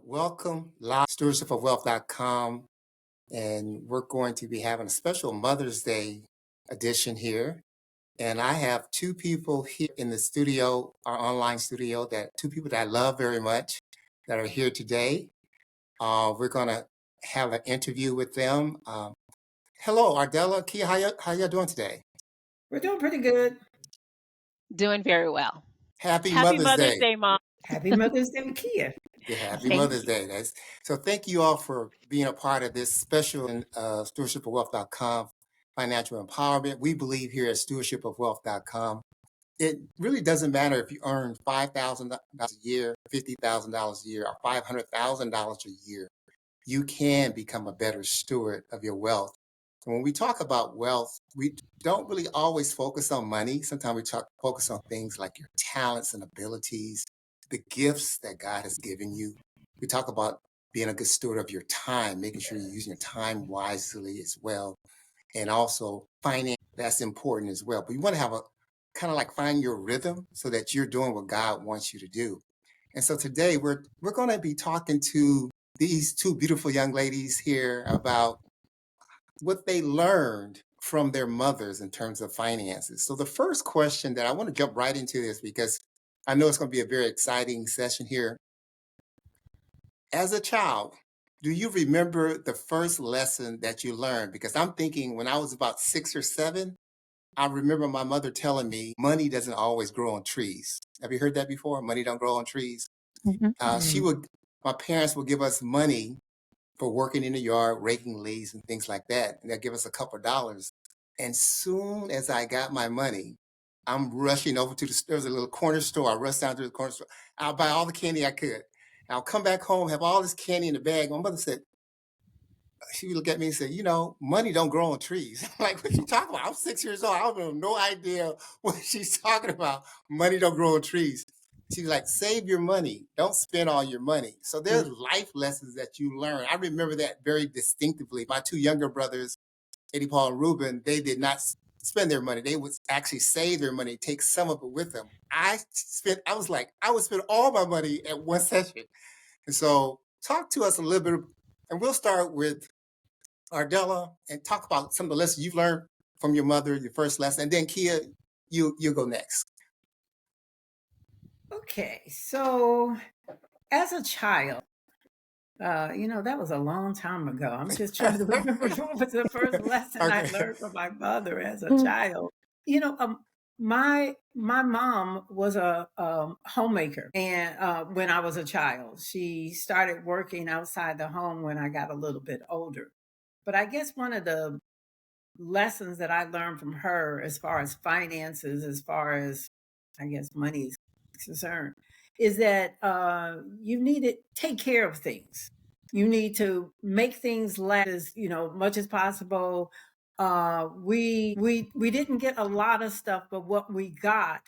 Welcome, live stewardshipofwealth.com, and we're going to be having a special Mother's Day edition here. And I have two people here in the studio, our online studio, that two people that I love very much that are here today. We're going to have an interview with them. Hello, Ardella, Kia, how y'all doing today? We're doing pretty good. Doing very well. Happy Happy Mother's Mother's Day. Day, Mom. Happy Mother's Day, Kia. Yeah, happy Thank Mother's you. Day. So thank you all for being a part of this special stewardshipofwealth.com financial empowerment. We believe here at stewardshipofwealth.com, it really doesn't matter if you earn $5,000 a year, $50,000 a year, or $500,000 a year. You can become a better steward of your wealth. And when we talk about wealth, we don't really always focus on money. Sometimes we focus on things like your talents and abilities, the gifts that God has given you. We talk about being a good steward of your time, making sure you're using your time wisely as well. And also finance, that's important as well. But you want to have a kind of like find your rhythm so that you're doing what God wants you to do. And so today we're going to be talking to these two beautiful young ladies here about what they learned from their mothers in terms of finances. So the first question that I want to jump right into this because I know it's going to be a very exciting session here. As a child, do you remember the first lesson that you learned? Because I'm thinking when I was about 6 or 7, I remember my mother telling me money doesn't always grow on trees. Have you heard that before? Money don't grow on trees. My parents would give us money for working in the yard, raking leaves and things like that. And they'd give us a couple of dollars. And soon as I got my money, I'm rushing over to there was a little corner store. I rushed down to the corner store. I'll buy all the candy I could. I'll come back home, have all this candy in the bag. My mother said, she would look at me and say, money don't grow on trees. I'm like, what you talking about? I'm 6 years old. I have no idea what she's talking about. Money don't grow on trees. She's like, save your money. Don't spend all your money. So there's life lessons that you learn. I remember that very distinctively. My two younger brothers, Eddie Paul and Ruben, they did not spend their money. They would actually save their money, take some of it with them. I would spend all my money at one session. And so talk to us a little bit, and we'll start with Ardella and talk about some of the lessons you've learned from your mother, your first lesson. And then Kia, you'll go next. Okay, so as a child, that was a long time ago. I'm just trying to remember what was the first lesson I learned from my mother as a child. My mom was a homemaker, and when I was a child, she started working outside the home when I got a little bit older. But I guess one of the lessons that I learned from her as far as finances, as far as I guess money is concerned, is that you need to take care of things. You need to make things last as much as possible. We didn't get a lot of stuff, but what we got,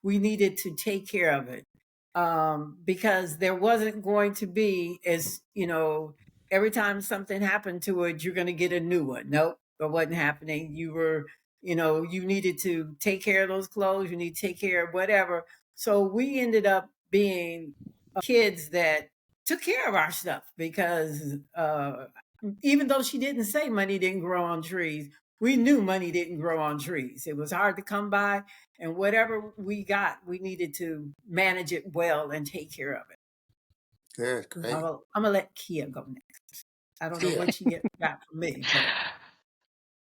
we needed to take care of it because there wasn't going to be every time something happened to it, you're going to get a new one. Nope, that wasn't happening. You needed to take care of those clothes. You need to take care of whatever. So we ended up being kids that took care of our stuff because even though she didn't say money didn't grow on trees, we knew money didn't grow on trees. It was hard to come by, and whatever we got, we needed to manage it well and take care of it. Good, great. I'm gonna let Kia go next. I don't know what she got from me. But...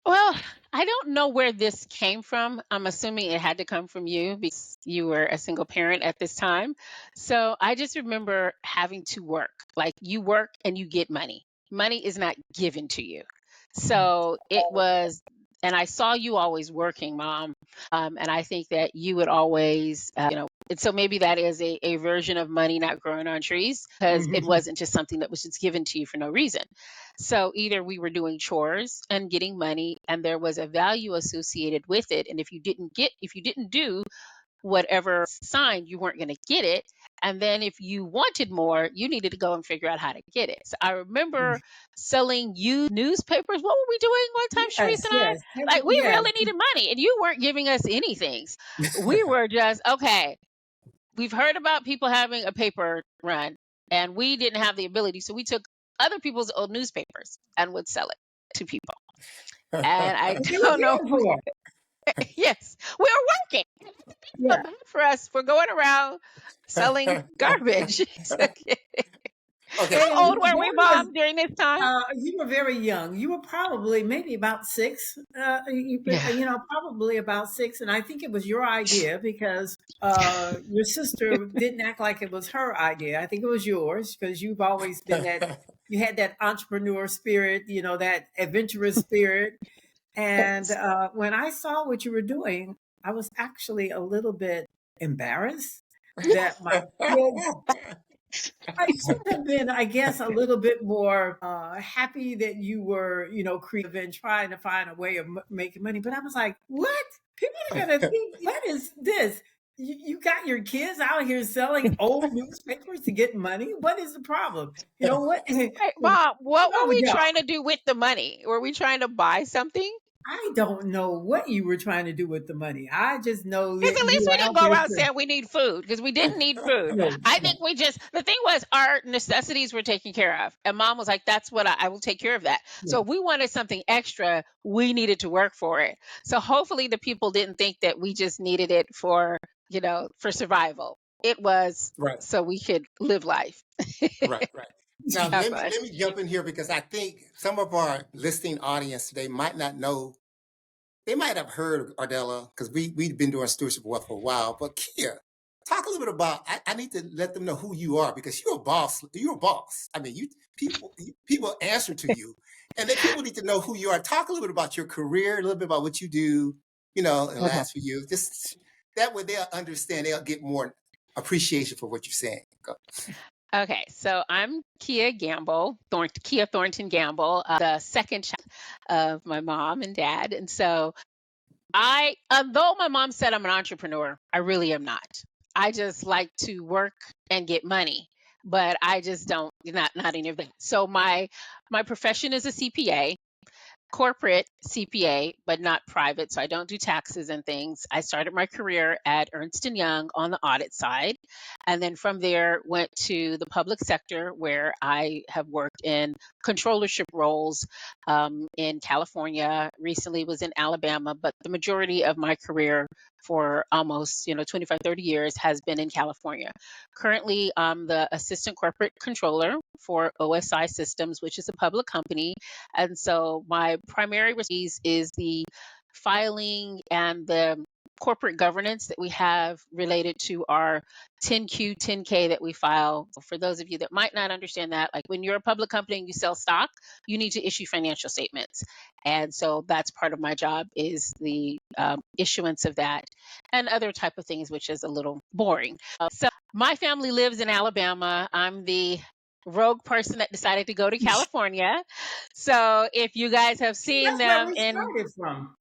Well, I don't know where this came from. I'm assuming it had to come from you because you were a single parent at this time. So I just remember having to work. Like you work and you get money. Money is not given to you. So it was, and I saw you always working, Mom. And I think that you would always, and so maybe that is a version of money not growing on trees because it wasn't just something that was just given to you for no reason. So either we were doing chores and getting money and there was a value associated with it. And if you didn't do whatever sign, you weren't going to get it. And then if you wanted more, you needed to go and figure out how to get it. So I remember selling used newspapers. What were we doing one time, Sharice and I? Like we really needed money and you weren't giving us anything. We were just, okay, we've heard about people having a paper run and we didn't have the ability. So we took other people's old newspapers and would sell it to people. And I What you were don't know. paying for? Yes, we were working. Yeah. Felt bad for us for going around selling garbage. Okay. How And old were we, that was Mom, during this time? you were very young. You were probably maybe about six. Yeah. Probably about six. And I think it was your idea because your sister didn't act like it was her idea. I think it was yours because you've always been that. You had that entrepreneur spirit, that adventurous spirit. And when I saw what you were doing, I was actually a little bit embarrassed that my kids I should have been, I guess, a little bit more happy that you were, creative and trying to find a way of making money. But I was like, what? People are going to think, what is this? You got your kids out here selling old newspapers to get money? What is the problem? You know what? Right, Mom, what were Oh, we yeah. trying to do with the money? Were we trying to buy something? I don't know what you were trying to do with the money. I just know Because that at you least were we didn't out go there around to, saying we need food because we didn't need food. no, I no. think the thing was our necessities were taken care of. And Mom was like, that's what I will take care of that. Yeah. So if we wanted something extra, we needed to work for it. So hopefully the people didn't think that we just needed it for survival. It was Right. so we could live life. Right. Right. Now Have let me fun. let me jump in here because I think some of our listening audience today might not know. They might have heard of Ardella because we've been doing stewardship wealth for a while. But Kia, talk a little bit about. I need to let them know who you are because you're a boss. You're a boss. I mean, people answer to you, and then people need to know who you are. Talk a little bit about your career, a little bit about what you do. In the Okay. last few years, just that way they'll understand. They'll get more appreciation for what you're saying. Go. Okay, so I'm Kia Thornton Gamble, the second child of my mom and dad. And so although my mom said I'm an entrepreneur, I really am not. I just like to work and get money, but I just don't, not any of that. So my profession is a CPA, corporate CPA, but not private. So I don't do taxes and things. I started my career at Ernst and Young on the audit side, and then from there went to the public sector where I have worked in controllership roles in California. Recently was in Alabama, but the majority of my career for almost 25 30 years has been in California. Currently I'm the assistant corporate controller for OSI Systems, which is a public company, and so my primary responsibility is the filing and the corporate governance that we have related to our 10Q, 10K that we file. For those of you that might not understand that, like when you're a public company and you sell stock, you need to issue financial statements. And so that's part of my job is the issuance of that and other type of things, which is a little boring. So my family lives in Alabama. I'm the rogue person that decided to go to California. So if you guys have seen That's where them we in started from.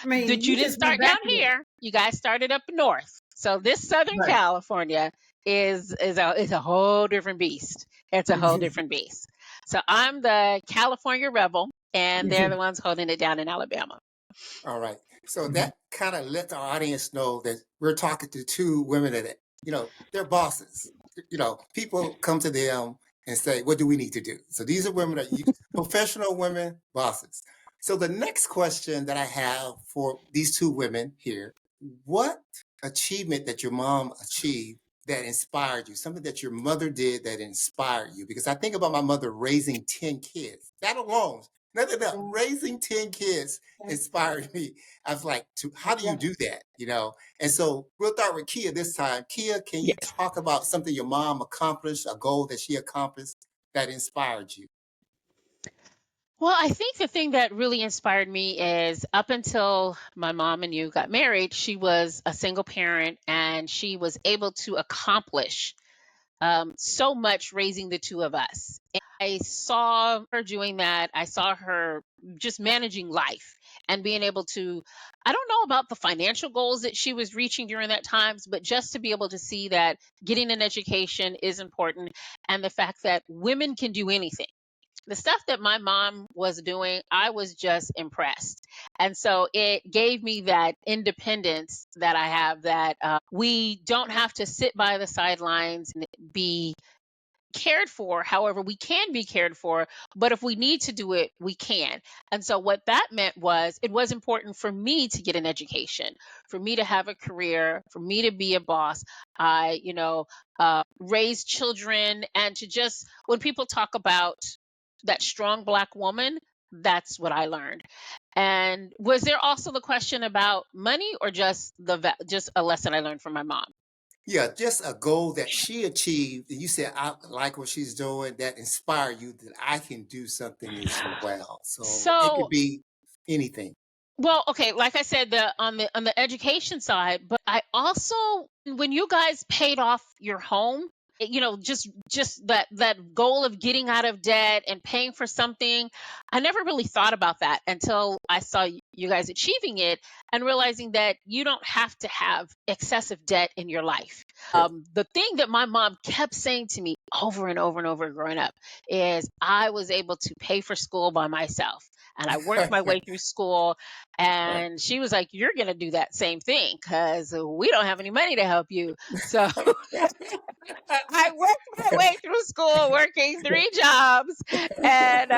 I mean, that, you you didn't just went start down back there. here, you guys started up north. So this Southern Right. California is a whole different beast. It's a whole different beast. So I'm the California rebel, and they're the ones holding it down in Alabama. All right. So Mhm. that kind of lets our audience know that we're talking to two women that, they're bosses. People come to them and say, what do we need to do? So these are women that professional women, bosses. So the next question that I have for these two women here, what achievement that your mom achieved that inspired you? Something that your mother did that inspired you? Because I think about my mother raising 10 kids. That alone, nothing else, raising 10 kids inspired me. I was like, how do you do that? And so we'll start with Kia this time. Kia, can you Yes. talk about something your mom accomplished, a goal that she accomplished that inspired you? Well, I think the thing that really inspired me is up until my mom and you got married, she was a single parent and she was able to accomplish so much raising the two of us. And I saw her doing that. I saw her just managing life and being able to, I don't know about the financial goals that she was reaching during that times, but just to be able to see that getting an education is important and the fact that women can do anything. The stuff that my mom was doing, I was just impressed. And so it gave me that independence that I have, that we don't have to sit by the sidelines and be cared for. However, we can be cared for, but if we need to do it, we can. And so what that meant was it was important for me to get an education, for me to have a career, for me to be a boss. I, raise children, and to just, when people talk about that strong Black woman, that's what I learned. And was there also the question about money, or just just a lesson I learned from my mom? Yeah, just a goal that she achieved, and you said, "I like what she's doing," that inspired you that I can do something as well. So it could So, be anything. well, okay, like I said, the education side, but I also, when you guys paid off your home, just that goal of getting out of debt and paying for something, I never really thought about that until I saw you guys achieving it and realizing that you don't have to have excessive debt in your life. The thing that my mom kept saying to me over and over and over growing up is I was able to pay for school by myself. And I worked my way through school, Right. and she was like, "You're going to do that same thing because we don't have any money to help you." So I worked my way through school, working 3 jobs and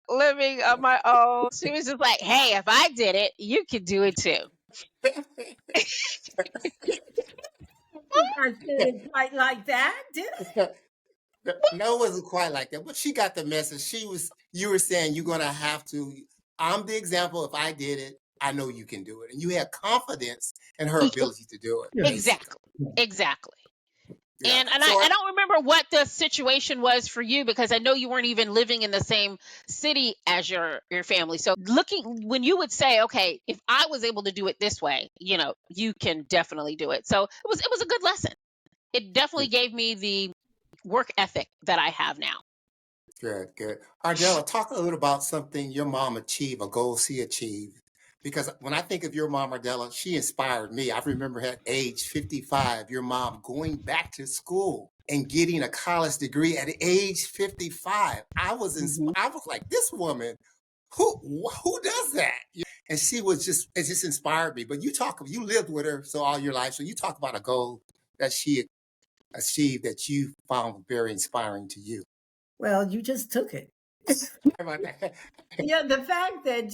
living on my own. She was just like, "Hey, if I did it, you could do it too." I didn't quite like that, did I? No, it wasn't quite like that, but she got the message. You were saying you're going to have to. I'm the example. If I did it, I know you can do it. And you had confidence in her E- ability to do it, basically. Exactly. Exactly. Yeah. And So, I don't remember what the situation was for you, because I know you weren't even living in the same city as your family. So looking, when you would say, okay, if I was able to do it this way, you can definitely do it. So it was a good lesson. It definitely gave me the work ethic that I have now. good, good. Ardella, talk a little about something your mom achieved, a goal she achieved. Because when I think of your mom, Ardella, she inspired me. I remember at age 55, your mom going back to school and getting a college degree at age 55. Mhm. I was like, this woman, who does that? And she was it just inspired me. But you lived with her so all your life. So you talk about a goal that she achieved that you found very inspiring to you. Well, you just took it. How about that? Yeah, the fact that,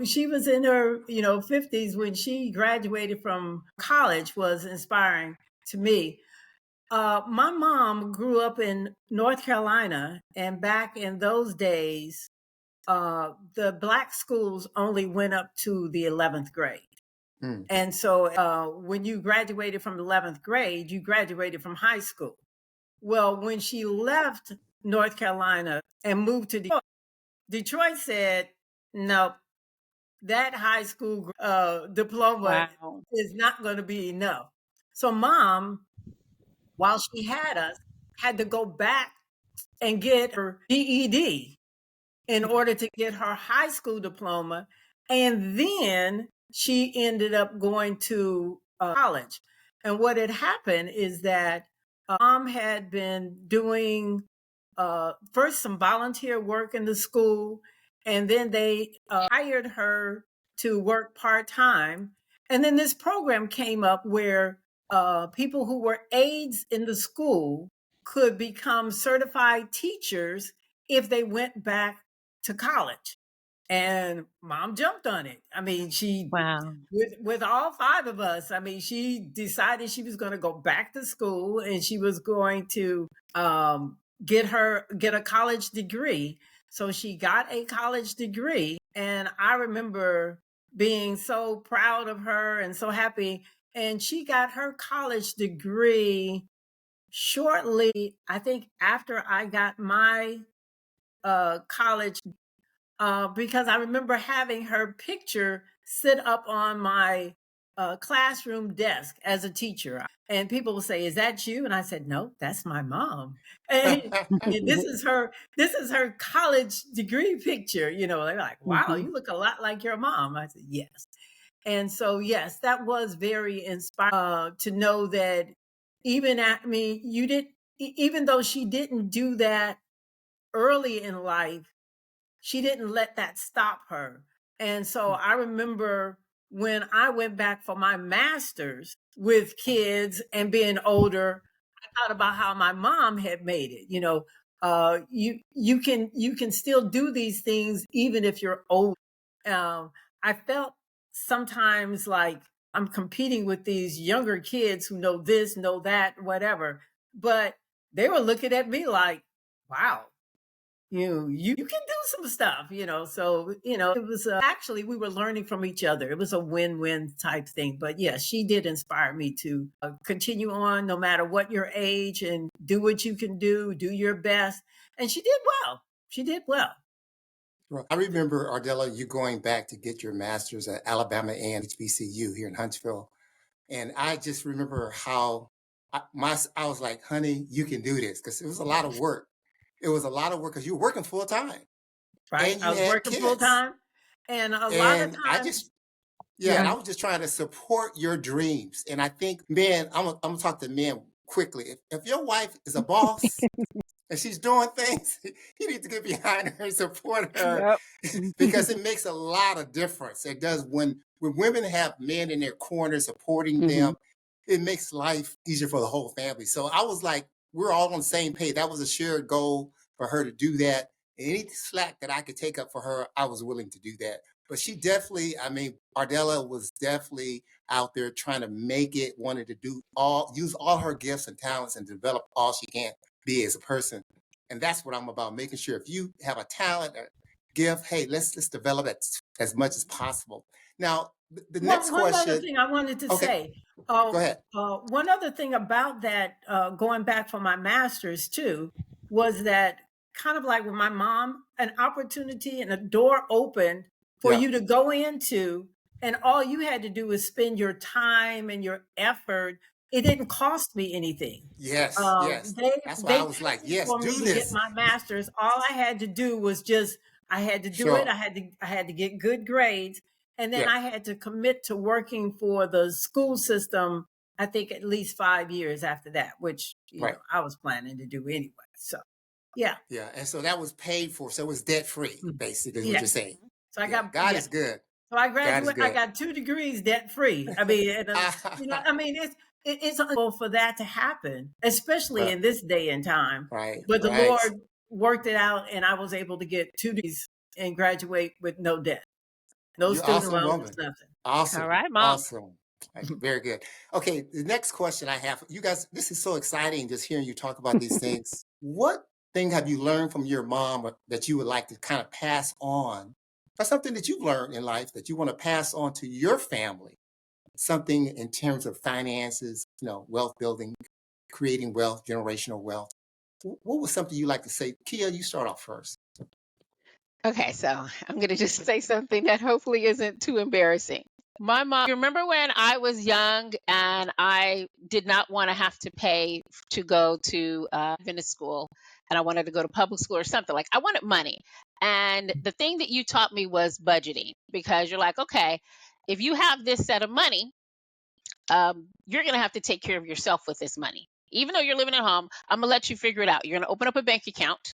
she was in her, 50s when she graduated from college was inspiring to me. My mom grew up in North Carolina, and back in those days, the Black schools only went up to the 11th grade. Hmm. And so when you graduated from 11th grade, you graduated from high school. Well, when she left North Carolina and moved to Detroit said, no, that high school diploma Wow. is not going to be enough. So mom, while she had us, had to go back and get her GED in order to get her high school diploma. And then she ended up going to college. And what had happened is that mom had been doing first some volunteer work in the school, and then they hired her to work part time. And then this program came up where people who were aides in the school could become certified teachers if they went back to college. And mom jumped on it. I mean, she Wow. with all five of us, I mean, she decided she was going to go back to school and she was going to get a college degree. So she got a college degree, and I remember being so proud of her and so happy. And she got her college degree shortly, I think, after I got my college, because I remember having her picture sit up on my classroom desk as a teacher. And people would say, "Is that you?" And I said, "No, that's my mom." And this is her college degree picture. They're like, "Wow, Mhm. you look a lot like your mom." I said, "Yes." And so, yes, that was very inspiring to know that I mean, even though she didn't do that early in life, she didn't let that stop her. And so I remember when I went back for my master's with kids and being older, thought about how my mom had made it. You can still do these things even if you're old. I felt sometimes like I'm competing with these younger kids who know this, know that, whatever. But they were looking at me like, wow, you can do some stuff. So it was actually, we were learning from each other. It was a win-win type thing. But yeah, she did inspire me to continue on no matter what your age, and do what you can do your best. And she did well. She did well. I remember, Ardella, you going back to get your master's at Alabama and HBCU here in Huntsville. And I just remember how I was like, honey, you can do this, because it was a lot of work. It was a lot of work because you were working full time Right, and I you was had working full kids. time, and a lot of And I times. just, yeah, and Yeah. I was just trying to support your dreams. And I think, man, I'm gonna talk to men quickly. If your wife is a boss and she's doing things, you need to get behind her and support her, Yep. because it makes a lot of difference. It does. When women have men in their corner supporting Hmm. them, it makes life easier for the whole family. So I was like, we're all on the same page. That was a shared goal for her to do that. Any slack that I could take up for her, I was willing to do that. But she definitely, I mean, Ardella was definitely out there trying to make it, wanted to use all her gifts and talents and develop all she can be as a person. And that's what I'm about, making sure if you have a talent or gift, hey, let's develop it as much as possible. Now, the next One other question, thing I wanted to okay, say, go ahead. one other thing about that, going back for my master's too, was that kind of like with my mom, an opportunity and a door opened for Yeah. you to go into, and all you had to do was spend your time and your effort. It didn't cost me anything. Yes, yes. They That's why I they was like, paid yes, for me do to get this. my master's. All I had to do was just, I had to do it. Sure. I had to get good grades, and then Yeah. I had to commit to working for the school system, I think at least 5 years after that, which, Right. I was planning to do anyway. So, yeah. Yeah. And so that was paid for. So it was debt free, Mm. basically, is what you're Yes. saying. So I Yeah. got, God yeah. is good. So I God is graduated. I good. got 2 degrees debt free. I mean, I mean, it's unbelievable for that to happen, especially Well, in this day and time. right, But the right. Lord worked it out, and I was able to get 2 degrees and graduate with no debt, no You're student awesome loans, woman. nothing. All Awesome. right, mom. Awesome. Right, very good. Okay, the next question I have, you guys, this is so exciting just hearing you talk about these things. What thing have you learned from your mom that you would like to kind of pass on? Or something that you've learned in life that you want to pass on to your family? Something in terms of finances, wealth building, creating wealth, generational wealth. What was something you like to say? Kia, you start off first. Okay, so I'm going to just say something that hopefully isn't too embarrassing. My mom, you remember when I was young and I did not want to have to pay to go to Adventist school, and I wanted to go to public school or something, like I wanted money. And the thing that you taught me was budgeting, because you're like, okay, if you have this set of money, you're going to have to take care of yourself with this money. Even though you're living at home, I'm going to let you figure it out. You're going to open up a bank account.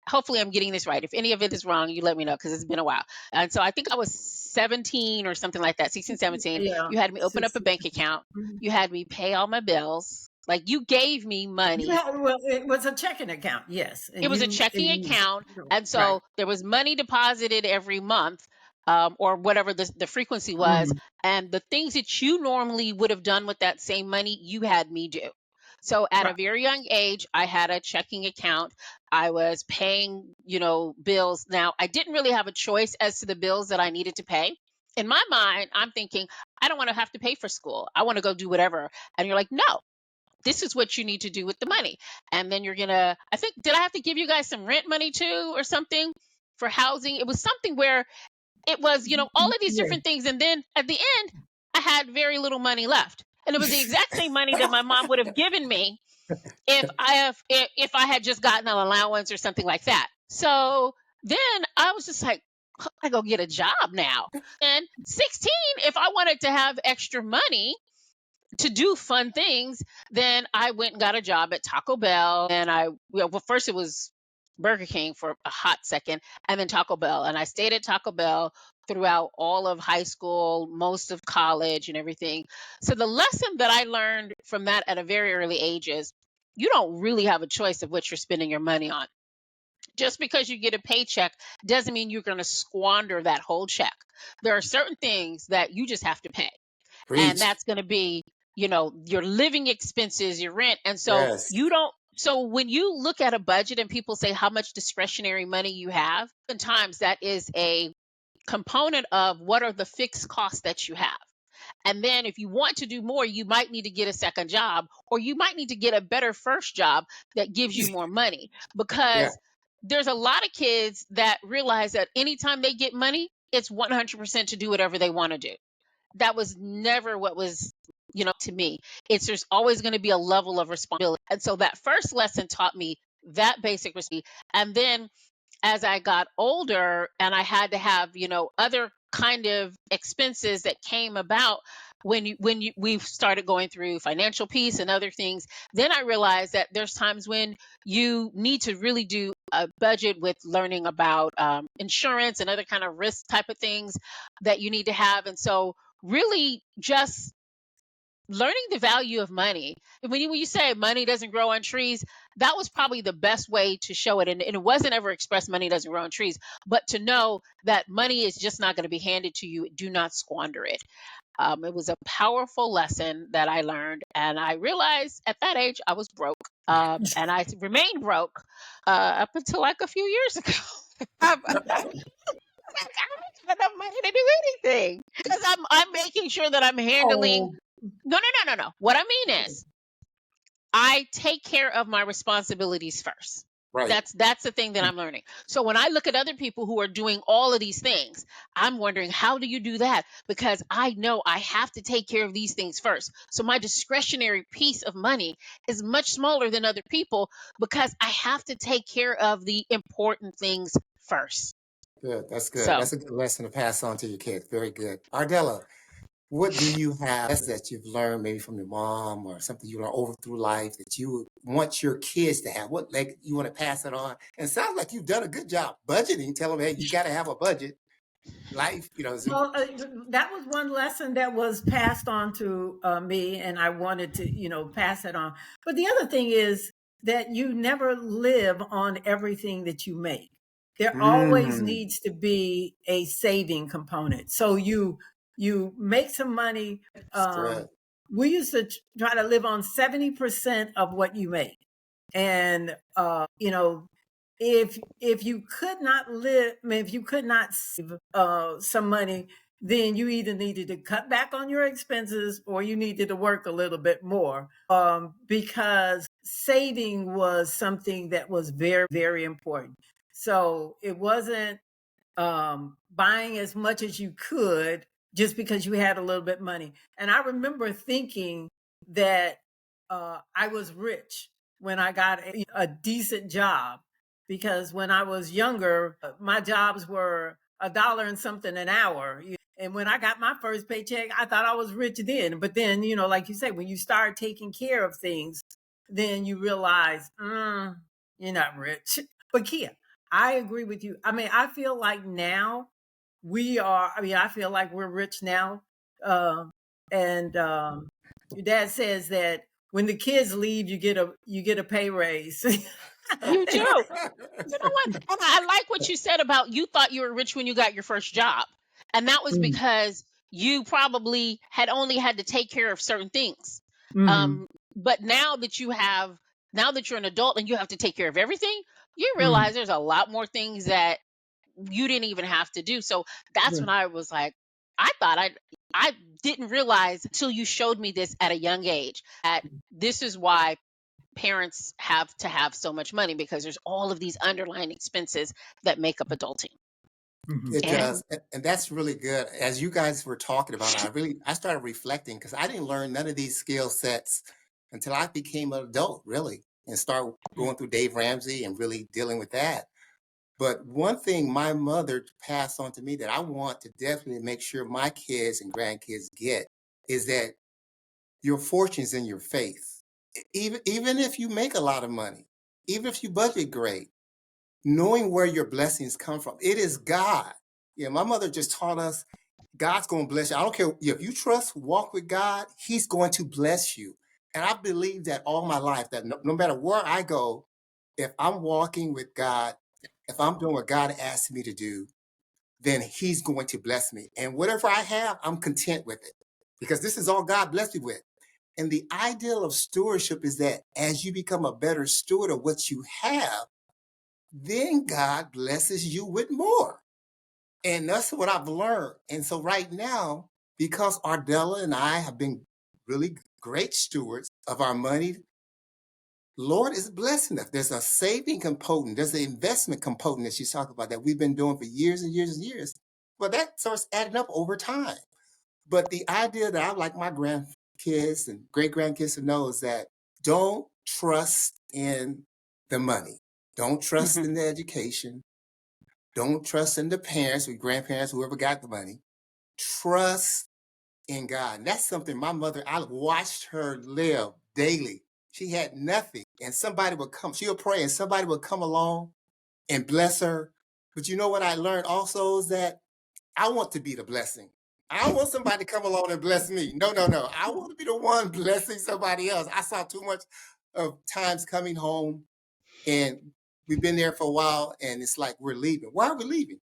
Hopefully I'm getting this right. If any of it is wrong, you let me know, because it's been a while. And so I think I was 17 or something like that, 16, 17. Yeah, You had me open up a 60. bank account. Mhm. You had me pay all my bills. Like, you gave me money. Well, it was a checking account, yes, It and was a you checking and you account. And right. so there was money deposited every month, or whatever the frequency was. Mhm. And the things that you normally would have done with that same money, you had me do. So at a Right, very young age, I had a checking account. I was paying, bills. Now, I didn't really have a choice as to the bills that I needed to pay. In my mind, I'm thinking, I don't want to have to pay for school. I want to go do whatever. And you're like, no, this is what you need to do with the money. And then you're gonna, I think, did I have to give you guys some rent money too or something for housing? It was something where it was, all of these yeah. different things. And then at the end, I had very little money left. And it was the exact same money that my mom would have given me if I had just gotten an allowance or something like that. So then I was just like, I go get a job now. And 16, if I wanted to have extra money to do fun things, then I went and got a job at Taco Bell. And well, first it was Burger King for a hot second, and then Taco Bell. And I stayed at Taco Bell throughout all of high school, most of college, and everything. So the lesson that I learned from that at a very early age is you don't really have a choice of what you're spending your money on. Just because you get a paycheck doesn't mean you're going to squander that whole check. There are certain things that you just have to pay, and Preach. that's going to be, your living expenses, your rent. And so Yes. you don't, so when you look at a budget and people say how much discretionary money you have, sometimes that is a component of what are the fixed costs that you have. And then if you want to do more, you might need to get a second job, or you might need to get a better first job that gives you more money, Yeah. because there's a lot of kids that realize that anytime they get money, it's 100% to do whatever they want to do. That was never what was, to me. It's there's always going to be a level of responsibility. And so that first lesson taught me that basic responsibility. And then as I got older and I had to have, other kind of expenses that came about when we started going through financial peace and other things, then I realized that there's times when you need to really do a budget with learning about insurance and other kind of risk type of things that you need to have. And so really just learning the value of money. When you say money doesn't grow on trees, that was probably the best way to show it. And it wasn't ever expressed money doesn't grow on trees, but to know that money is just not going to be handed to you. Do not squander it. It was a powerful lesson that I learned. And I realized at that age I was broke. And I remained broke up until like a few years ago. I don't have enough money to do anything because I'm making sure that I'm handling. Oh, No, no, no, no, no. What I mean is, I take care of my responsibilities first. Right. That's the thing that I'm learning. So when I look at other people who are doing all of these things, I'm wondering, how do you do that? Because I know I have to take care of these things first. So my discretionary piece of money is much smaller than other people because I have to take care of the important things first. Good. That's good. So That's a good lesson to pass on to your kids. Very good. Ardella, what do you have that you've learned maybe from your mom or something you learned over through life that you would want your kids to have? What like you want to pass it on? And it sounds like you've done a good job budgeting. Tell them, hey, you got to have a budget. Life, well, that was one lesson that was passed on to me, and I wanted to, pass it on. But the other thing is that you never live on everything that you make. There always mm, needs to be a saving component. So you make some money. that's good. We used to try to live on 70% of what you make, and if you could not live, I mean, if you could not save some money, then you either needed to cut back on your expenses or you needed to work a little bit more, because saving was something that was very, very important. So it wasn't buying as much as you could just because you had a little bit money. And I remember thinking that I was rich when I got a decent job, because when I was younger, my jobs were a dollar and something an hour. And when I got my first paycheck, I thought I was rich then. But then, like you say, when you start taking care of things, then you realize, you're not rich. But Kia, I agree with you. I mean, I feel like now I feel like we're rich now. And your dad says that when the kids leave, you get a pay raise. you do. You know what? And I like what you said about you thought you were rich when you got your first job. And that was Mm, because you probably had only had to take care of certain things. mhm, Um, but now that you're an adult and you have to take care of everything, you mm, realize there's a lot more things that you didn't even have to do. So that's yeah, when I was like, I didn't realize until you showed me this at a young age that this is why parents have to have so much money, because there's all of these underlying expenses that make up adulting. mhm, It And does. And that's really good. As you guys were talking about it, I started reflecting because I didn't learn none of these skill sets until I became an adult, really, and start going through Dave Ramsey and really dealing with that. But one thing my mother passed on to me that I want to definitely make sure my kids and grandkids get is that your fortune's in your faith. Even if you make a lot of money, even if you budget great, knowing where your blessings come from, it is God. Yeah, my mother just taught us God's going to bless you. I don't care if you trust, walk with God, He's going to bless you. And I believe that all my life, that no matter where I go, if I'm walking with God, if I'm doing what God asked me to do, then He's going to bless me. And whatever I have, I'm content with it because this is all God blessed me with. And the ideal of stewardship is that as you become a better steward of what you have, then God blesses you with more. And that's what I've learned. And so right now, because Ardella and I have been really great stewards of our money, Lord is blessing us. There's a saving component. There's an investment component that she's talking about that we've been doing for years and years and years. Well, that starts adding up over time. But the idea that I like my grandkids and great grandkids to know is that don't trust in the money. Don't trust in the education. Don't trust in the parents or grandparents, whoever got the money. Trust in God. And that's something my mother, I watched her live daily. She had nothing, and somebody would come. She would pray, and somebody would come along and bless her. But you know what I learned also is that I want to be the blessing. I don't want somebody to come along and bless me. No, no, no. I want to be the one blessing somebody else. I saw too much of times coming home, and we've been there for a while, and it's like we're leaving. Why are we leaving?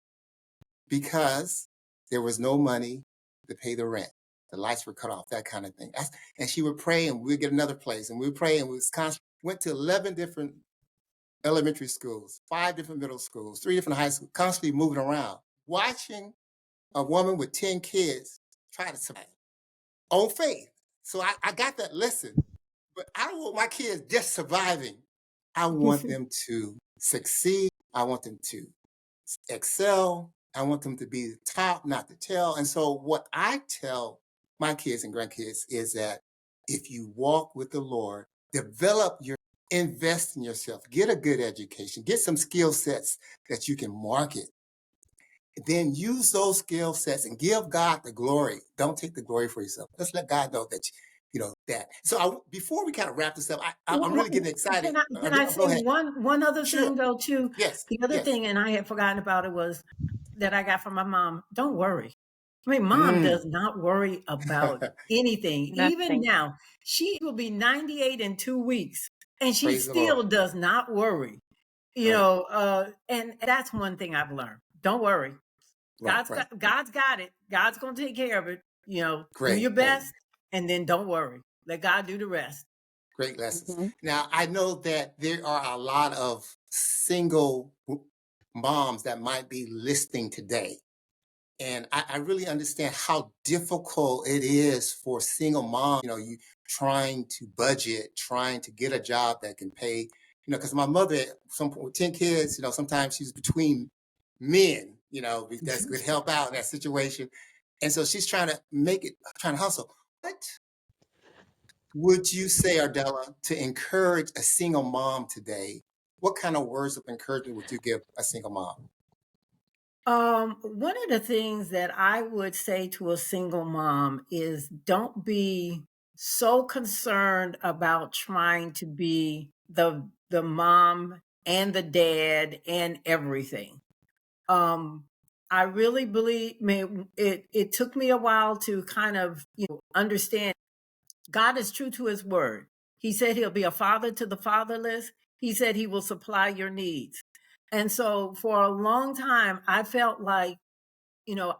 Because there was no money to pay the rent. The lights were cut off, that kind of thing. And she would pray, and we'd get another place. And we'd pray, and we was constantly went to 11 different elementary schools, 5 different middle schools, 3 different high schools, constantly moving around, watching a woman with 10 kids try to survive on faith. So I got that lesson. But I don't want my kids just surviving. I want them to succeed. I want them to excel. I want them to be the top, not the tail. And so what I tell my kids and grandkids is that if you walk with the Lord, invest in yourself, get a good education, get some skill sets that you can market. Then use those skill sets and give God the glory. Don't take the glory for yourself. Just let God know that you know that. So before we kind of wrap this up, I'm really getting excited. Can I Go say ahead. one other Sure. thing though too? Yes. The other Yes. thing, and I had forgotten about it, was that I got from my mom. Don't worry. I mean, mom does not worry about anything. Even now, she will be 98 in 2 weeks, and she Praise the still Lord. does not worry. You Right. know, and that's one thing I've learned. Don't worry. Right. God's got it. God's going to take care of it. You know, do Great. your Great. best, and then don't worry. Let God do the rest. Great lessons. Now, I know that there are a lot of single moms that might be listening today. And I really understand how difficult it is for single moms, you know, you trying to budget, trying to get a job that can pay, you know, because my mother, at some point with 10 kids, you know, sometimes she's between men, you know, that could help out in that situation. And so she's trying to trying to hustle. What would you say, Ardella, to encourage a single mom today? What kind of words of encouragement would you give a single mom? One of the things that I would say to a single mom is don't be so concerned about trying to be the mom and the dad and everything. I really believe it took me a while to kind of, understand God is true to his word. He said he'll be a father to the fatherless. He said he will supply your needs. And so for a long time, I felt like,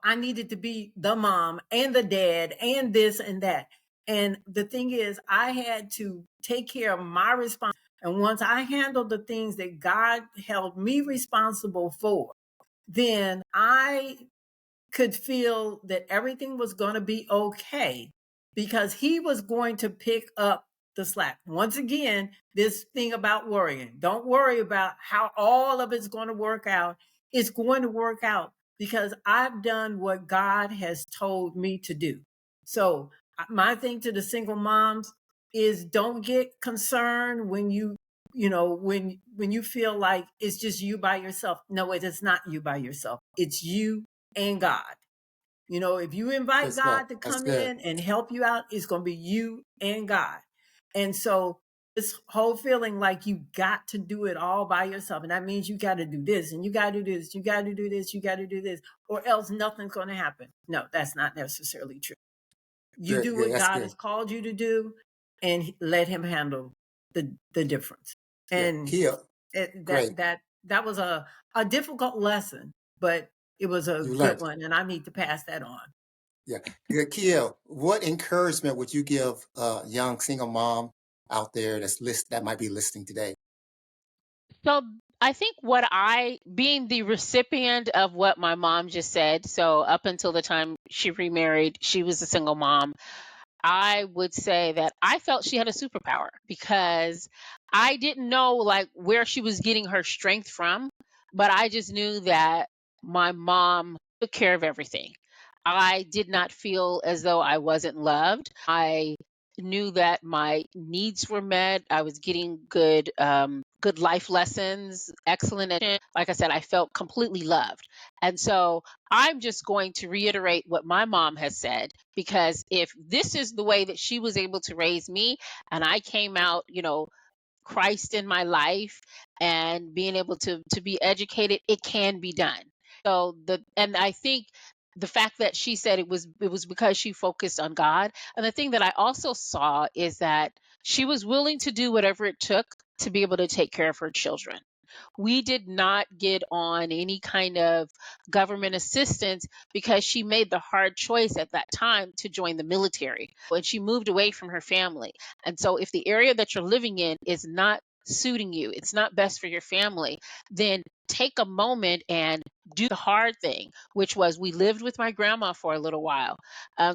I needed to be the mom and the dad and this and that. And the thing is, I had to take care of my responsibility. And once I handled the things that God held me responsible for, then I could feel that everything was going to be okay because he was going to pick up the slack. Once again, this thing about worrying. Don't worry about how all of it's going to work out. It's going to work out because I've done what God has told me to do. So my thing to the single moms is don't get concerned when when you feel like it's just you by yourself. No, it is not you by yourself. It's you and God. If you invite God to come in and help you out, it's going to be you and God. And so this whole feeling like you got to do it all by yourself. And that means you got to do this and you got to do this, you got to do this, you got to do this, or else nothing's going to happen. No, that's not necessarily true. You do what God has called you to do. and let him handle the difference. And Kia, great. that was a difficult lesson, but it was a You good learned. one, and I need to pass that on. Yeah. Kia, what encouragement would you give a young single mom out there that might be listening today? So I think being the recipient of what my mom just said, so up until the time she remarried, she was a single mom. I would say that I felt she had a superpower because I didn't know like where she was getting her strength from, but I just knew that my mom took care of everything. I did not feel as though I wasn't loved. I knew that my needs were met. I was getting good life lessons, excellent education. Like I said, I felt completely loved. And so I'm just going to reiterate what my mom has said, because if this is the way that she was able to raise me and I came out, Christ in my life and being able to be educated, it can be done. And I think the fact that she said it was because she focused on God. And the thing that I also saw is that she was willing to do whatever it took to be able to take care of her children. We did not get on any kind of government assistance because she made the hard choice at that time to join the military. And she moved away from her family. And so, if the area that you're living in is not suiting you, it's not best for your family, then take a moment and do the hard thing, which was we lived with my grandma for a little while,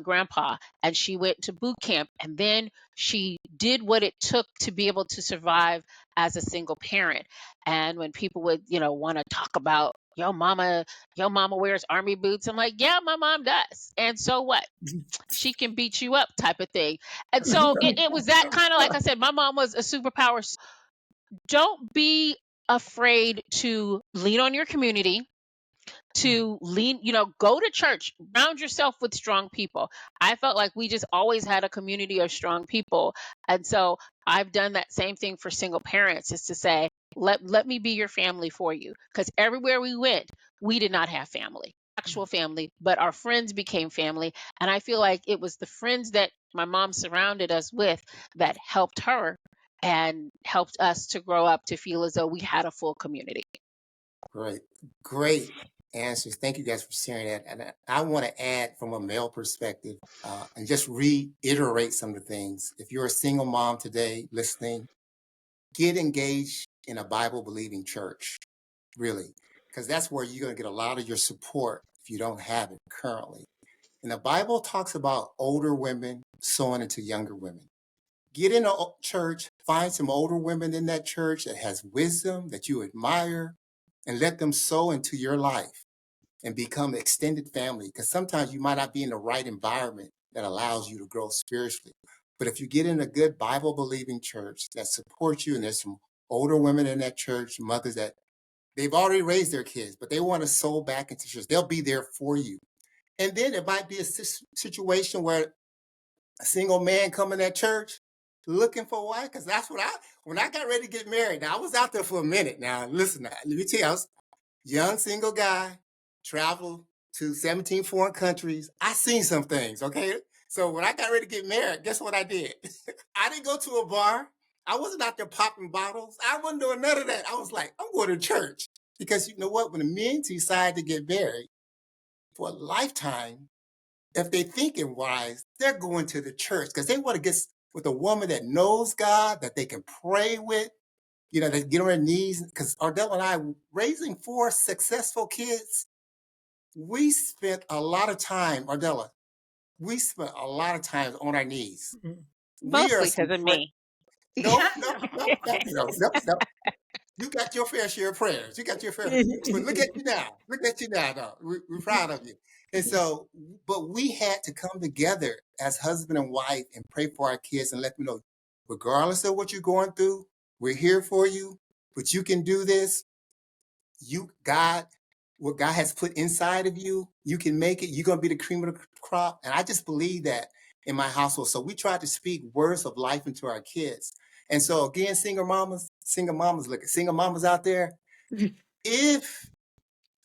grandpa, and she went to boot camp. And then she did what it took to be able to survive as a single parent. And when people would, want to talk about your mama wears army boots, I'm like, yeah, my mom does. And so what? She can beat you up type of thing. And so it was that kind of, like I said, my mom was a superpower. Don't be afraid to lean on your community, to lean, go to church, round yourself with strong people. I felt like we just always had a community of strong people. And so I've done that same thing for single parents, is to say, let me be your family for you. Because everywhere we went, we did not have family, actual family, but our friends became family. And I feel like it was the friends that my mom surrounded us with that helped her and helped us to grow up to feel as though we had a full community. Great answers. Thank you guys for sharing that. And I want to add from a male perspective and just reiterate some of the things. If you're a single mom today listening, get engaged in a Bible believing church, really, because that's where you're going to get a lot of your support if you don't have it currently. And the Bible talks about older women sowing into younger women. Get in a church, find some older women in that church that has wisdom that you admire, and let them sow into your life and become extended family. Because sometimes you might not be in the right environment that allows you to grow spiritually. But if you get in a good Bible believing church that supports you, and there's some older women in that church, mothers that they've already raised their kids, but they want to sow back into church, they'll be there for you. And then it might be a situation where a single man come in that church looking for a wife, because that's when I got ready to get married. Now I was out there for a minute. Now listen, let me tell you, I was a young single guy, traveled to 17 foreign countries. I seen some things, okay? So when I got ready to get married, guess what I did? I didn't go to a bar. I wasn't out there popping bottles. I wasn't doing none of that. I was like, I'm going to church. Because you know what? When the men decide to get married for a lifetime, if they thinking wise, they're going to the church because they want to get with a woman that knows God, that they can pray with, they get on their knees. Because Ardella and I, raising 4 successful kids, we spent a lot of time, Ardella, we spent a lot of time on our knees. We are Mostly some, because of me. no, no, no, no, no, no, no. You got your fair share of prayers. You got your fair. But look at you now. Look at you now, though. We're proud of you. And so, but we had to come together as husband and wife and pray for our kids and let them know, regardless of what you're going through, we're here for you. But you can do this. What God has put inside of you, you can make it. You're gonna be the cream of the crop. And I just believe that in my household. So we try to speak words of life into our kids. And so again, single mamas, look, single mamas out there, if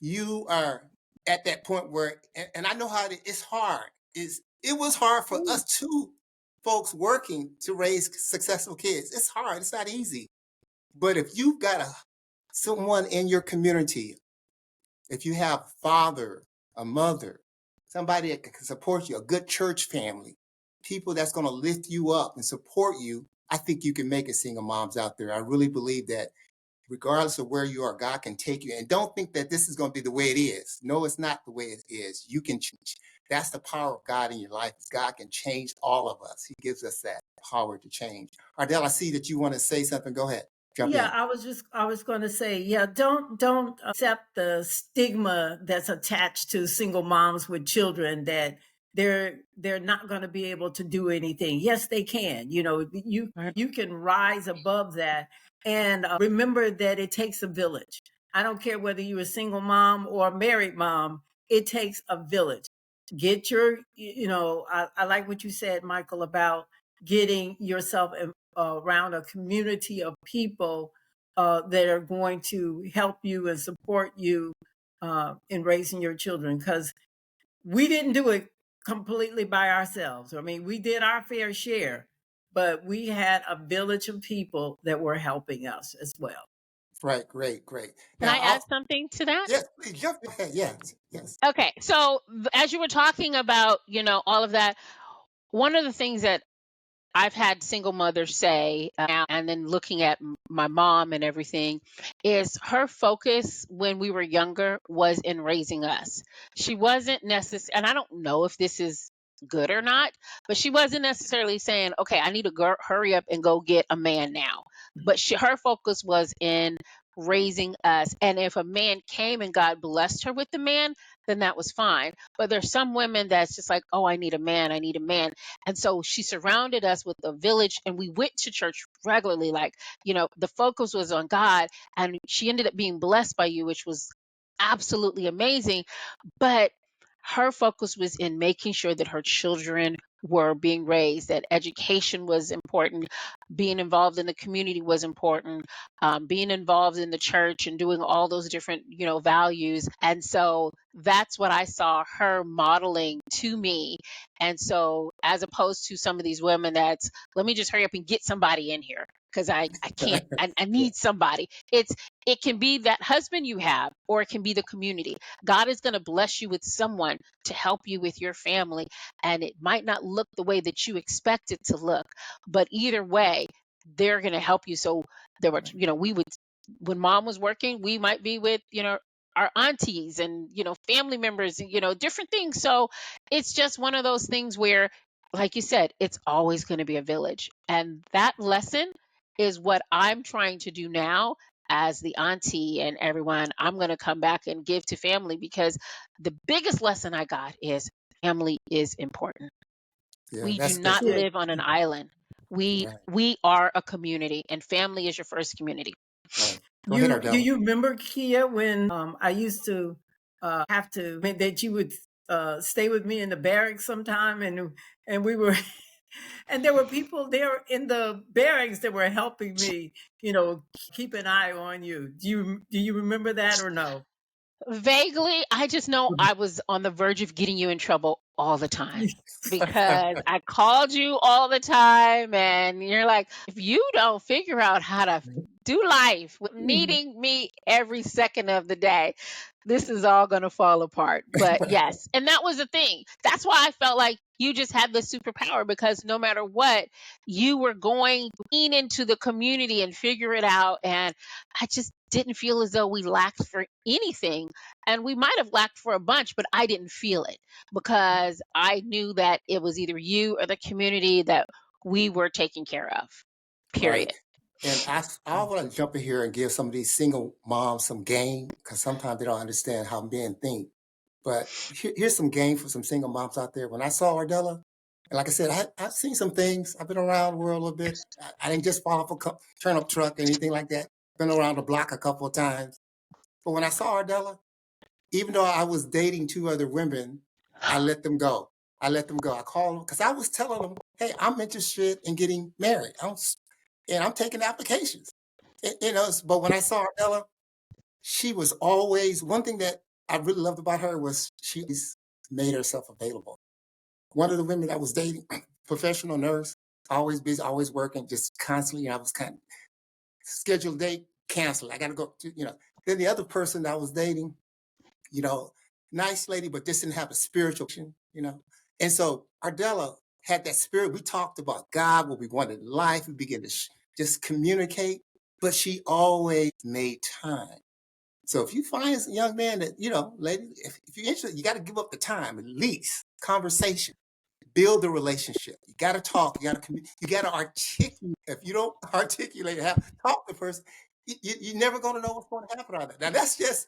you are at that point where, and I know how it's hard, it was hard for us too, folks working to raise successful kids. It's hard. It's not easy. But if you've got someone in your community, if you have a father, a mother, somebody that can support you, a good church family, people that's going to lift you up and support you, I think you can make it, single moms out there. I really believe that regardless of where you are, God can take you. And don't think that this is going to be the way it is. No, it's not the way it is. You can change. That's the power of God in your life. God can change all of us. He gives us that power to change. Ardell, I see that you want to say something. Go ahead. Jump Yeah, in. I was going to say, yeah, don't accept the stigma that's attached to single moms with children that they're not going to be able to do anything. Yes, they can. You know, Right. you can rise above that and remember that it takes a village. I don't care whether you're a single mom or a married mom, it takes a village. Get your, you know, I like what you said, Michael, about getting yourself around a community of people that are going to help you and support you in raising your children. Because we didn't do it completely by ourselves. I mean, we did our fair share, but we had a village of people that were helping us as well. Right. Great. Great. Can Now, I add something to that? yes, please jump ahead. Yes. Yes. Okay, so as you were talking about, all of that, one of the things that I've had single mothers say, and then looking at my mom and everything, is her focus when we were younger was in raising us. She wasn't necessarily, and I don't know if this is good or not, but she wasn't necessarily saying, okay, I need to hurry up and go get a man now. But her focus was in raising us. And if a man came and God blessed her with the man, then that was fine. But there's some women that's just like, oh, I need a man, I need a man. And so she surrounded us with a village, and we went to church regularly. Like, the focus was on God, and she ended up being blessed by you, which was absolutely amazing. But her focus was in making sure that her children were being raised, that education was important, being involved in the community was important, being involved in the church and doing all those different, values. And so that's what I saw her modeling to me. And so, as opposed to some of these women that's, let me just hurry up and get somebody in here because I can't, I Yeah. need somebody. It can be that husband you have, or it can be the community. God is going to bless you with someone to help you with your family. And it might not look the way that you expect it to look, but either way, they're going to help you. So there were, Right. we would, when mom was working, we might be with, our aunties and, family members and, different things. So it's just one of those things where, like you said, it's always going to be a village. And that lesson is what I'm trying to do now as the auntie and everyone. I'm going to come back and give to family, because the biggest lesson I got is family is important. Yeah. We do That's good. not Yeah. live on an island. We Right. we are a community, and family is your first community. Right. Go ahead, You do Ardella. you remember, Kia, when I used to have to that you would stay with me in the barracks sometime, and we were and there were people there in the barracks that were helping me, keep an eye on you. Do you remember that or no? Vaguely, I just know I was on the verge of getting you in trouble all the time, because I called you all the time, and you're like, if you don't figure out how to do life with needing me every second of the day, this is all going to fall apart. But yes, and that was the thing. That's why I felt like you just had the superpower, because no matter what, you were going to lean into the community and figure it out. And I just didn't feel as though we lacked for anything. And we might have lacked for a bunch, but I didn't feel it, because I knew that it was either you or the community that we were taking care of. Right. Period. And I want to jump in here and give some of these single moms some game, because sometimes they don't understand how men think. But here's some game for some single moms out there. When I saw Ardella, and like I said, I've seen some things. I've been around the world a little bit. I didn't just fall off a turnip truck or anything like that. Been around the block a couple of times. But when I saw Ardella, even though I was dating two other women, I let them go. I let them go. I called them because I was telling them, hey, I'm interested in getting married. And I'm taking applications. But when I saw Ardella, she was always, one thing that I really loved about her was she always made herself available. One of the women I was dating, professional nurse, always busy, always working, just constantly. I was kind of scheduled date, cancel. I got to go to, Then the other person that I was dating, you know, nice lady, but just didn't have a spiritual. And so Ardella had that spirit. We talked about God, what we wanted in life. We began to just communicate, but she always made time. So if you find a young man that, lady, if you're interested, you got to give up the time, at least conversation, build the relationship. You got to talk. You got to articulate. If you don't articulate, talk to the person, you're never going to know what's going to happen out of that. Now that's just,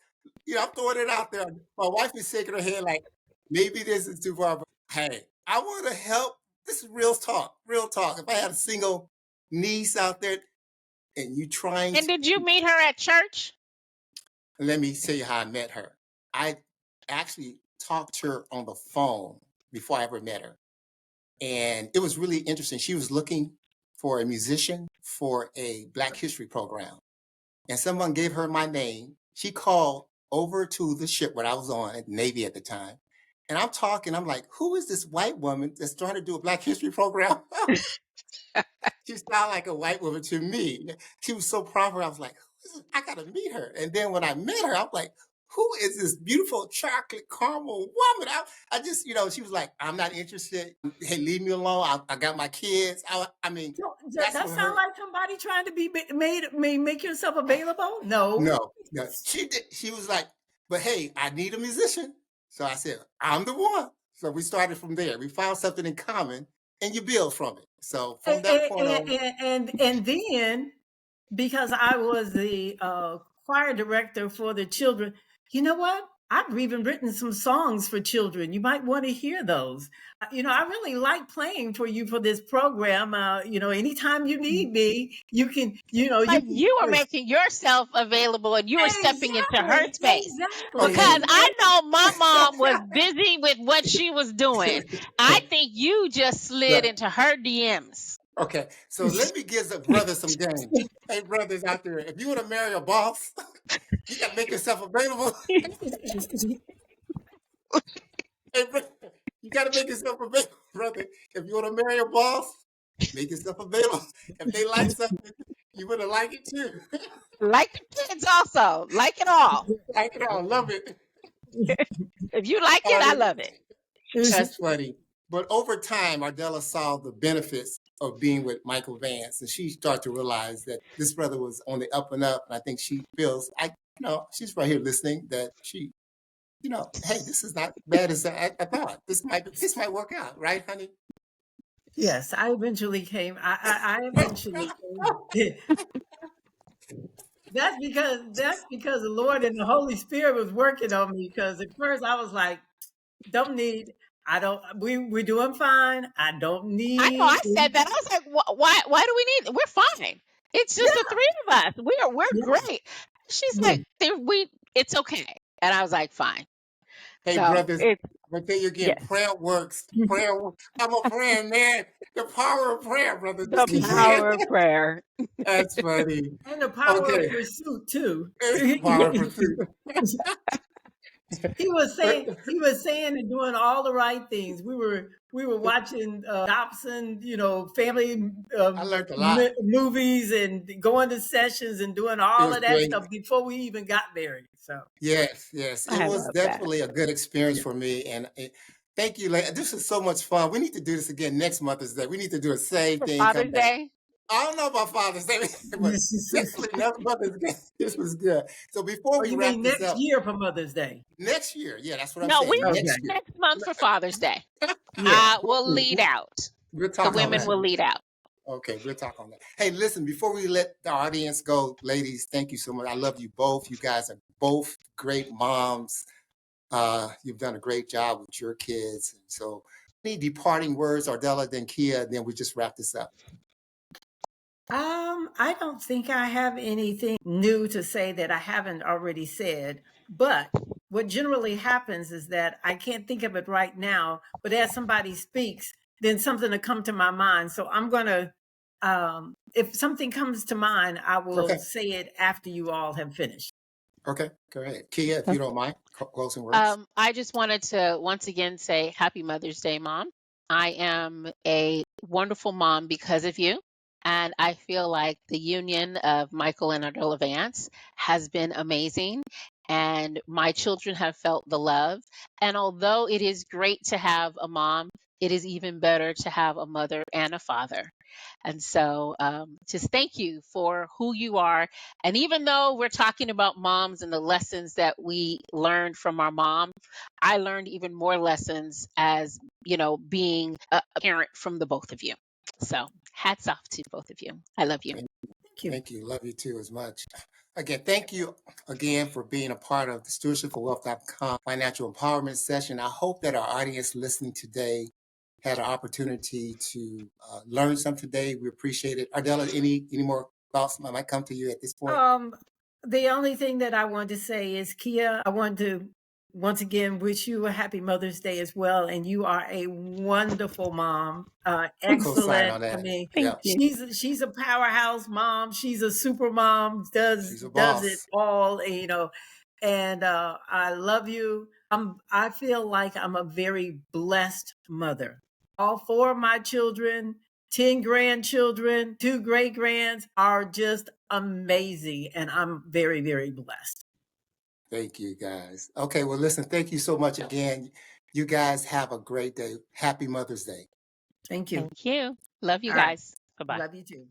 I'm throwing it out there. My wife is shaking her head like, maybe this is too far, but hey, I want to help. This is real talk, real talk. If I had a single niece out there and you trying And to, did you meet her at church? let me tell you how I met her. I actually talked to her on the phone before I ever met her. And it was really interesting. She was looking for a musician for a Black History program. And someone gave her my name. She called over to the ship where I was on at Navy at the time. And I'm talking, I'm like, who is this white woman that's trying to do a Black History program? She sounded like a white woman to me. She was so proper. I was like, I got to meet her. And then when I met her, I'm like, who is this beautiful chocolate caramel woman? I just, she was like, I'm not interested. Hey, leave me alone. I got my kids. I mean, that's That what sound her. like somebody trying to be make yourself available? No. No. She did. She was like, but hey, I need a musician. So I said, I'm the one. So we started from there. We found something in common and you build from it. So from that point on. And then because I was the choir director for the children, you know what? I've even written some songs for children. You might want to hear those. I really like playing for you for this program. Anytime you need me, you can, Like you were making yourself available and you were stepping into her space. Exactly. Because Okay. I know my mom was busy with what she was doing. I think you just slid into her DMs. Okay, so let me give the brothers some game. Hey, brothers out there, if you want to marry a boss, you got to make yourself available. Hey, you got to make yourself available, brother. If you want to marry a boss, make yourself available. If they like something, you would have like it too. Like the kids also. Like it all. Like it all, love it. If you like it, I love it. That's funny. But over time, Ardella saw the benefits of being with Michael Vance, and she started to realize that this brother was on the up and up. And I think she feels, she's right here listening, that she, hey, this is not bad as I thought. This might work out, right, honey? Yes, I eventually came. I eventually came. That's because the Lord and the Holy Spirit was working on me. Because at first I was like, don't need. I don't. We're doing fine. I don't I know I need. said that. I was like, why do we need we're fine. It's just the three of us. We're great. She's like, it's okay. And I was like, fine. Hey, So brothers, it's I tell you again, yes. prayer works. I'm a praying man. The power of prayer, brothers. Just The keep praying. power of prayer. That's funny. And the power of Okay. pursuit too. Power of pursuit. He was saying and doing all the right things. We were watching Dobson, family I learned a lot. movies and going to sessions and doing It all was of that great. stuff before we even got married. So Yes. It I was love that. definitely a good experience for me. And thank you. This is so much fun. We need to do this again next Mother's Day. We need to do the same For thing. Come Father's back. Day. I don't know about Father's Day, but definitely next Mother's Day. This was good. So before or we you wrap mean this next up, year for Mother's Day? next year, yeah, that's what I'm No, we saying. will Okay. Next do year. next month for Father's Day. Yeah. We'll lead out. We'll The talk on women that. will lead out. Okay, we'll talk on that. Hey, listen, before we let the audience go, ladies, thank you so much. I love you both. You guys are both great moms. You've done a great job with your kids. So, any departing words, Ardella, then Kia, then we just wrap this up. I don't think I have anything new to say that I haven't already said. But what generally happens is that I can't think of it right now, but as somebody speaks, then something will come to my mind. So I'm going to, if something comes to mind, I will Okay. say it after you all have finished. Okay, go ahead. Kia, if you don't mind, closing words. I just wanted to once again say Happy Mother's Day, Mom. I am a wonderful mom because of you. And I feel like the union of Michael and Ardella Vance has been amazing. And my children have felt the love. And although it is great to have a mom, it is even better to have a mother and a father. And so, just thank you for who you are. And even though we're talking about moms and the lessons that we learned from our mom, I learned even more lessons as, being a parent from the both of you. So, hats off to both of you. I love you. Thank you. Thank you. Love you too as much. Again, thank you again for being a part of the Stewardship for Wealth.com financial empowerment session. I hope that our audience listening today had an opportunity to learn something today. We appreciate it. Ardella, any more thoughts I might come to you at this point? The only thing that I want to say is, Kia, I want to once again wish you a happy Mother's Day as well. And you are a wonderful mom. Co-sign Excellent. on that. I mean, Yeah. she's a powerhouse mom. She's a super mom. She's a Does it boss. all. And I love you. I feel like I'm a very blessed mother. All four of my children, 10 grandchildren, 2 great grands are just amazing. And I'm very, very blessed. Thank you, guys. Okay, well, listen, thank you so much again. You guys have a great day. Happy Mother's Day. Thank you. Thank you. Love you All right. guys. Bye bye. Love you too.